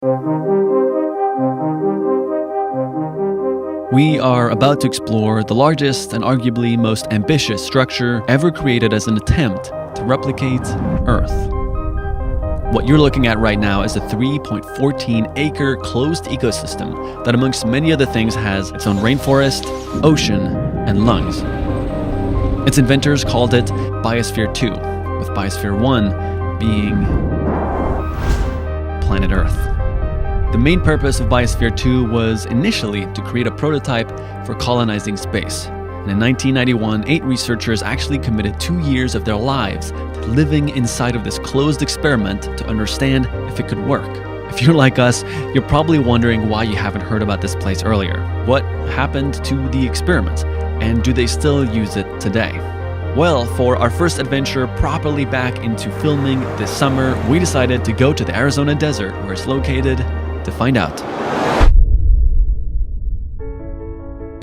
We are about to explore the largest and arguably most ambitious structure ever created as an attempt to replicate Earth. What you're looking at right now is a 3.14-acre closed ecosystem that, amongst many other things, has its own rainforest, ocean, and lungs. Its inventors called it Biosphere 2, with Biosphere 1 being planet Earth. The main purpose of Biosphere 2 was initially to create a prototype for colonizing space. And in 1991, 8 researchers actually committed 2 years of their lives to living inside of this closed experiment to understand if it could work. If you're like us, you're probably wondering why you haven't heard about this place earlier. What happened to the experiment? And do they still use it today? Well, for our first adventure properly back into filming this summer, we decided to go to the Arizona desert where it's located to find out.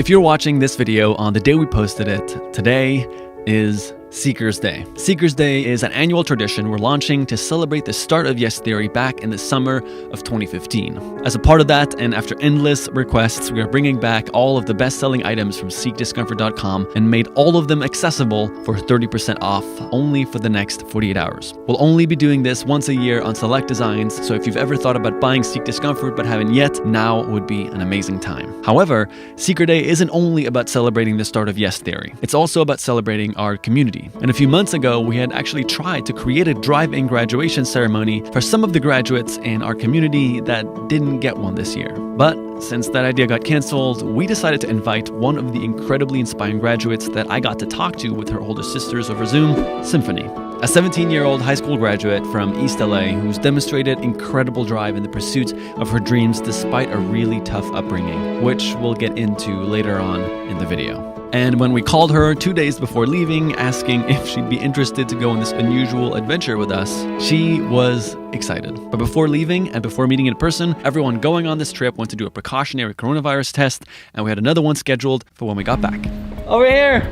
If you're watching this video on the day we posted it, today is Seekers Day. Seekers Day is an annual tradition we're launching to celebrate the start of YesTheory back in the summer of 2015. As a part of that, and after endless requests, we are bringing back all of the best-selling items from seekdiscomfort.com and made all of them accessible for 30% off only for the next 48 hours. We'll only be doing this once a year on select designs, so if you've ever thought about buying Seek Discomfort but haven't yet, now would be an amazing time. However, Seeker Day isn't only about celebrating the start of YesTheory. It's also about celebrating our community. And a few months ago, we had actually tried to create a drive-in graduation ceremony for some of the graduates in our community that didn't get one this year. But since that idea got canceled, we decided to invite one of the incredibly inspiring graduates that I got to talk to with her older sisters over Zoom, Symphony. A 17-year-old high school graduate from East LA who's demonstrated incredible drive in the pursuit of her dreams despite a really tough upbringing, which we'll get into later on in the video. And when we called her 2 days before leaving, asking if she'd be interested to go on this unusual adventure with us, she was excited. But before leaving and before meeting in person, everyone going on this trip went to do a precautionary coronavirus test, and we had another one scheduled for when we got back. Over here!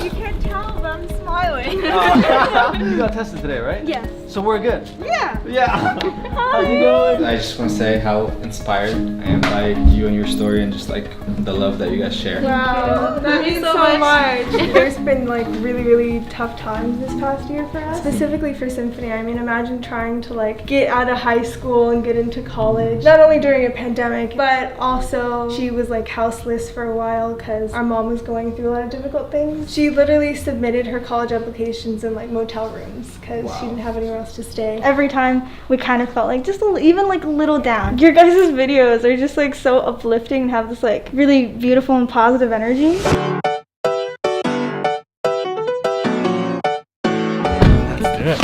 You can't tell, but I'm smiling. You got tested today, right? Yes. So we're good? Yeah. Yeah. How's it going? I just want to say how inspired I am by you and your story and just like the love that you guys share. Wow, that means so much. There's been like really tough times this past year for us, specifically for Symphony. I mean, imagine trying to like get out of high school and get into college, not only during a pandemic, but also she was like houseless for a while because our mom was going through a lot of difficult things. She literally submitted her college applications in like motel rooms because she didn't have anywhere else to stay. Every time we kind of felt like just even like a little down. Your guys' videos are just like so uplifting and have this like really beautiful and positive energy. Let's do it.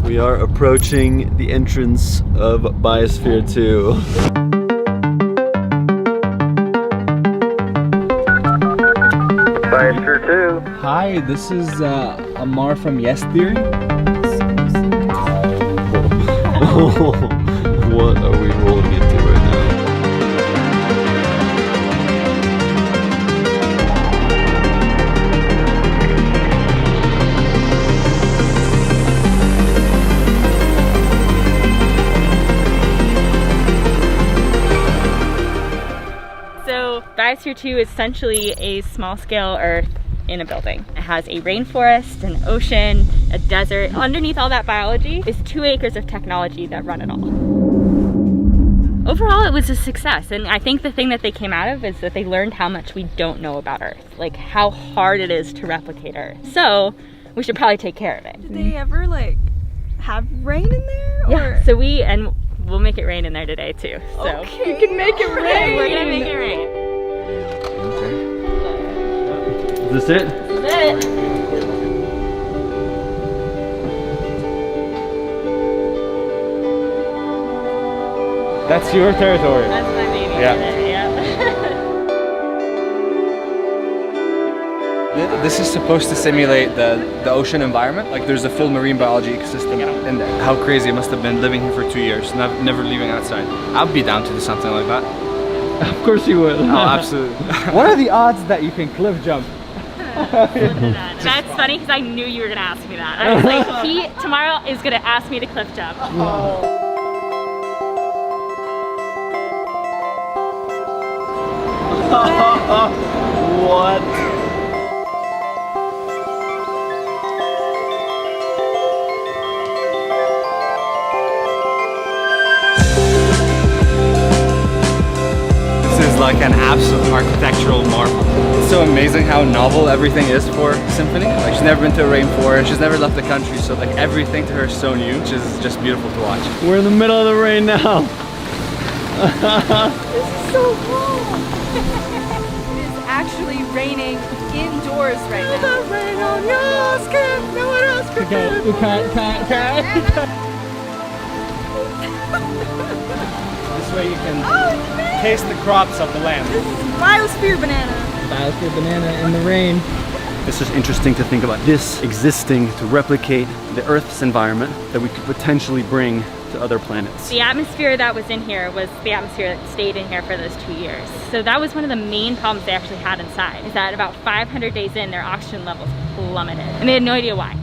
We are approaching the entrance of Biosphere 2. Biosphere 2. Hi, this is Ammar from yestheory. What are we rolling into right now? Biosphere 2 is essentially a small-scale Earth in a building. It has a rainforest, an ocean, a desert. Underneath all that biology is 2 acres of technology that run it all. Overall, it was a success, and I think the thing that they came out of is that they learned how much we don't know about Earth, like how hard it is to replicate Earth. So we should probably take care of it. Did they ever like have rain in there? Yeah, so we'll make it rain in there today too. So okay. You can make it rain. We're gonna make it rain. Is this it? This is it. That's your territory. That's my baby. Yeah. Yeah. This is supposed to simulate the ocean environment. Like there's a full marine biology ecosystem in there. How crazy it must have been living here for 2 years, never leaving outside. I'd be down to do something like that. Of course you would. Oh, absolutely. What are the odds that you can cliff jump? That's funny because I knew you were gonna ask me that. I was like, he tomorrow is gonna ask me to cliff jump. What? This is like an absolute architectural marvel. It's so amazing how novel everything is for Symphony. Like she's never been to a rainforest, she's never left the country, so like everything to her is so new, which is just beautiful to watch. We're in the middle of the rain now. This is so cool. It is actually raining indoors right now. Rain on your skin, no one else can. This way you can taste the crops of the land. This is Biosphere banana. Biosphere banana in the rain. It's just interesting to think about this existing to replicate the Earth's environment that we could potentially bring to other planets. The atmosphere that was in here was the atmosphere that stayed in here for those 2 years. So that was one of the main problems they actually had inside, is that about 500 days in, their oxygen levels plummeted. And they had no idea why.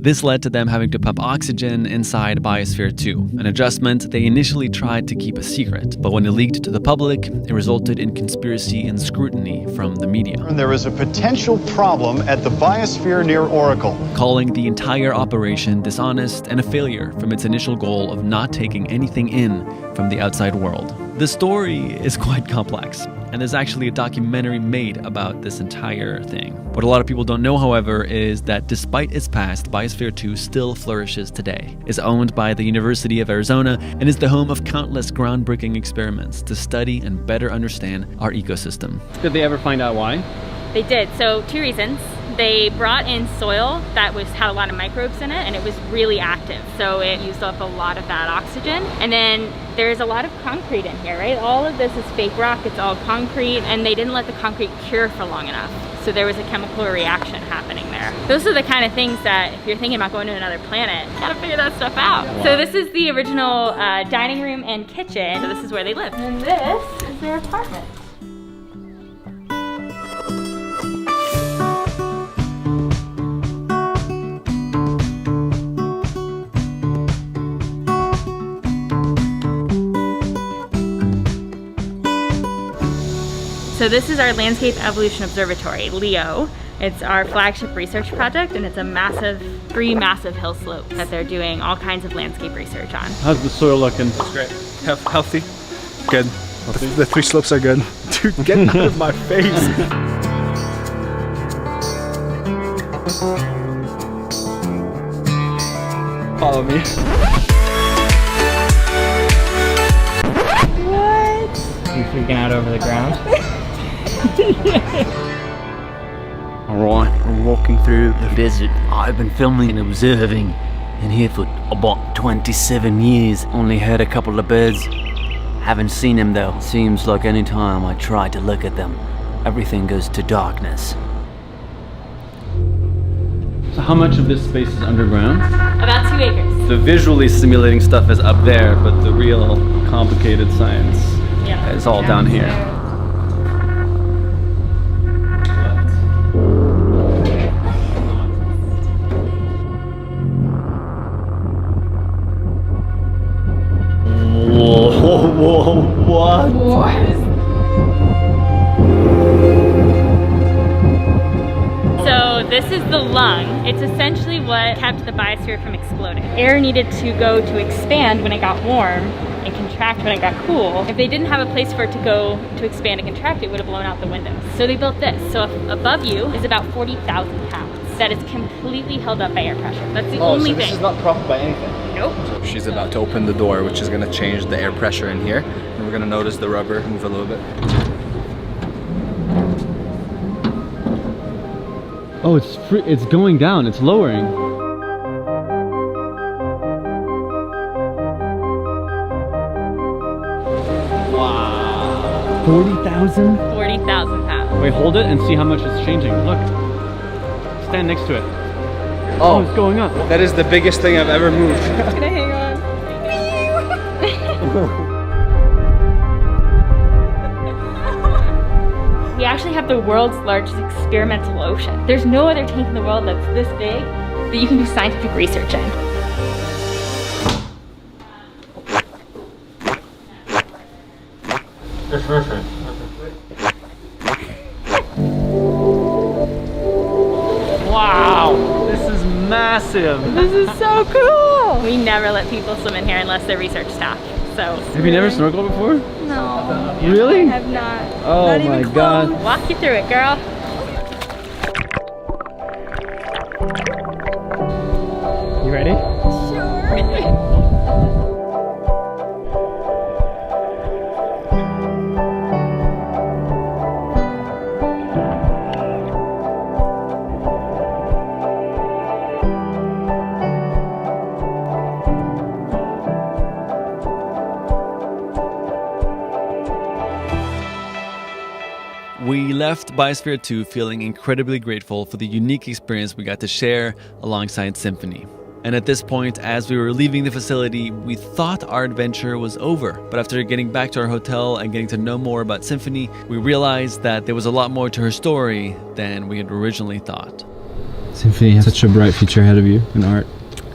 This led to them having to pump oxygen inside Biosphere 2, an adjustment they initially tried to keep a secret, but when it leaked to the public, it resulted in conspiracy and scrutiny from the media. There is a potential problem at the Biosphere near Oracle, calling the entire operation dishonest and a failure from its initial goal of not taking anything in from the outside world. The story is quite complex, and there's actually a documentary made about this entire thing. What a lot of people don't know, however, is that despite its past, Biosphere 2 still flourishes today, is owned by the University of Arizona, and is the home of countless groundbreaking experiments to study and better understand our ecosystem. Did they ever find out why? They did. So 2 reasons. They brought in soil that had a lot of microbes in it, and it was really active. So it used up a lot of that oxygen. And then there's a lot of concrete in here, right? All of this is fake rock, it's all concrete, and they didn't let the concrete cure for long enough. So there was a chemical reaction happening there. Those are the kind of things that if you're thinking about going to another planet, you gotta figure that stuff out. Wow. So this is the original dining room and kitchen. So this is where they live. And this is their apartment. So this is our Landscape Evolution Observatory, LEO. It's our flagship research project, and it's a massive, 3 massive hill slopes that they're doing all kinds of landscape research on. How's the soil looking? It's great. Healthy. Good. The 3 slopes are good. Dude, get out of my face. Follow me. What? You freaking out over the ground? Alright, I'm walking through the desert. I've been filming and observing in here for about 27 years. Only heard a couple of birds. Haven't seen them though. Seems like any time I try to look at them, everything goes to darkness. So how much of this space is underground? About 2 acres. The visually simulating stuff is up there, but the real complicated science is all down here. Whoa, what? So this is the lung. It's essentially what kept the biosphere from exploding. Air needed to go to expand when it got warm and contract when it got cool. If they didn't have a place for it to go to expand and contract, it would have blown out the windows. So they built this. So above you is about 40,000 pounds. That is completely held up by air pressure. That's the only so this thing. is not propped by anything. Nope. So she's about to open the door, which is going to change the air pressure in here. And we're going to notice the rubber move a little bit. Oh, it's going down, it's lowering. Wow. 40,000? 40,000 pounds. Wait, hold it and see how much it's changing. Look. stand next to it. Oh, What's going on? that is the biggest thing I've ever moved. Can I hang on? We actually have the world's largest experimental ocean. There's no other tank in the world that's this big that you can do scientific research in. Wow, this is massive. This is so cool. We never let people swim in here unless they're research staff. So Have you never snorkeled before? No, Really? I have not. Oh Not my even god. close. walk you through it, girl. You ready? We left Biosphere 2 feeling incredibly grateful for the unique experience we got to share alongside Symphony. And at this point, as we were leaving the facility, we thought our adventure was over. But after getting back to our hotel and getting to know more about Symphony, we realized that there was a lot more to her story than we had originally thought. Symphony has such a bright future ahead of you in art.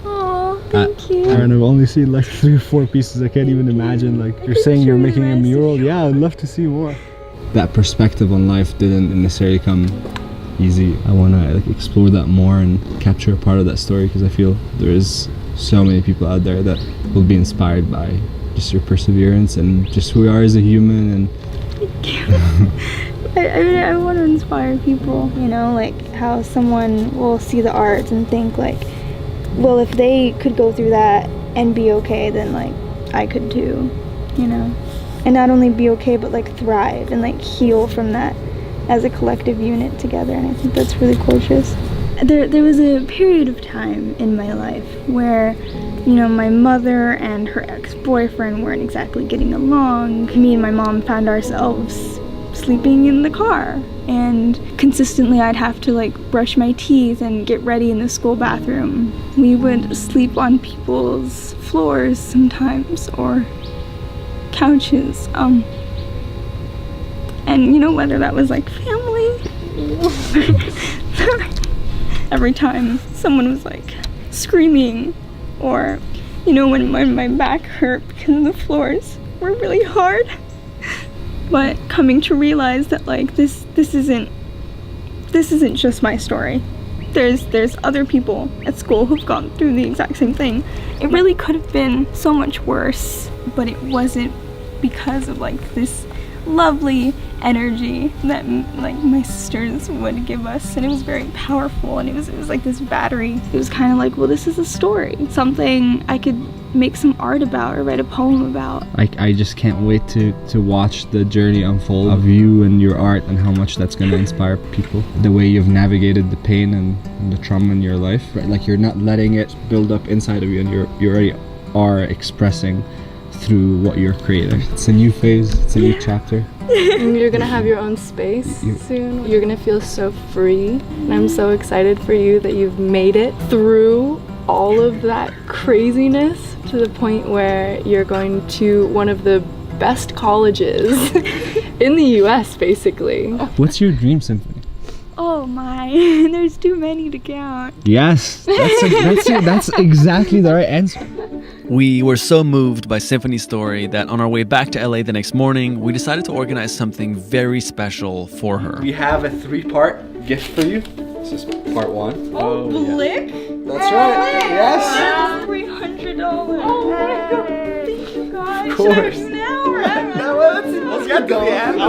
Oh, thank you. Aaron, I've only seen like 3 or 4 pieces. I can't even imagine. Like you're saying you're making a mural. Yeah, I'd love to see more. That perspective on life didn't necessarily come easy. I want to like explore that more and capture a part of that story because I feel there is so many people out there that will be inspired by just your perseverance and just who we are as a human. And I want to inspire people, you know, like how someone will see the arts and think like, well, if they could go through that and be okay, then like I could too, you know. And not only be okay, but like thrive and like heal from that as a collective unit together. And I think that's really gorgeous. There was a period of time in my life where, you know, my mother and her ex-boyfriend weren't exactly getting along. Me and my mom found ourselves sleeping in the car. And consistently I'd have to like brush my teeth and get ready in the school bathroom. We would sleep on people's floors sometimes, or couches, and you know, whether that was like family. Every time someone was like screaming, or you know, when my back hurt because the floors were really hard. But coming to realize that like this isn't just my story. There's other people at school who've gone through the exact same thing. It really could have been so much worse, but it wasn't, because of like this lovely energy that like my sisters would give us, and it was very powerful, and it was like this battery. It was kind of like, well, this is a story, something I could make some art about or write a poem about. I just can't wait to watch the journey unfold of you and your art and how much that's going to inspire people. The way you've navigated the pain and the trauma in your life, right? Like you're not letting it build up inside of you, and you already are expressing through what you're creating. It's a new phase, it's a new chapter. You're gonna have your own space soon. You're gonna feel so free, and I'm so excited for you that you've made it through all of that craziness to the point where you're going to one of the best colleges in the US, basically. What's your dream, Symphony? Oh my, there's too many to count. Yes, that's exactly the right answer. We were so moved by Symphony's story that on our way back to LA the next morning, we decided to organize something very special for her. We have a 3-part gift for you. This is part 1. Oh, Blick? That's right. Yes. $300. Oh my god. Thank you guys. Of course. Should I now or ever? No, let's get to the end.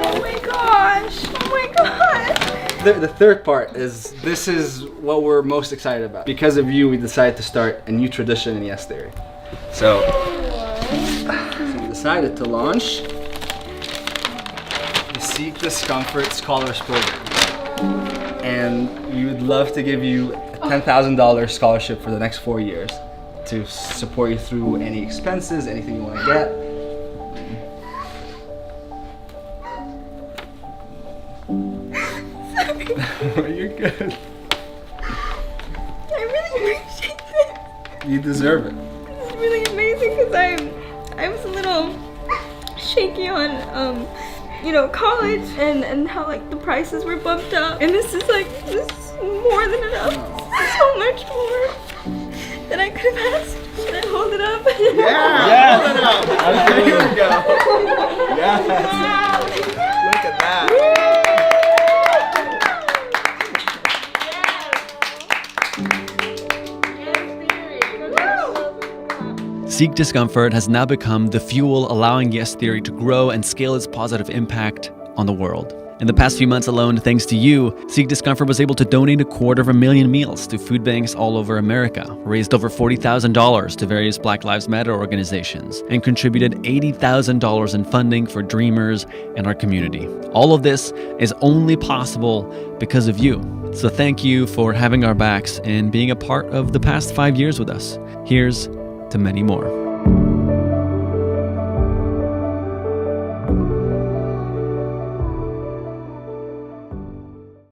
Oh my gosh. Oh my god. The third part is, this is what we're most excited about. Because of you, we decided to start a new tradition in yestheory. So we decided to launch the Seek Discomfort Scholars Program. And we would love to give you a $10,000 scholarship for the next 4 years to support you through any expenses, anything you want to get. You're good. I really appreciate it. You deserve it. This is really amazing because I was a little shaky on college and how like the prices were bumped up, and this is more than enough. So much more than I could have asked. Should I hold it up? Yeah. Hold it up. There you go. Yes. Look at that. Seek Discomfort has now become the fuel allowing Yes Theory to grow and scale its positive impact on the world. In the past few months alone, thanks to you, Seek Discomfort was able to donate 250,000 meals to food banks all over America, raised over $40,000 to various Black Lives Matter organizations, and contributed $80,000 in funding for Dreamers and our community. All of this is only possible because of you. So thank you for having our backs and being a part of the past 5 years with us. Here's to many more.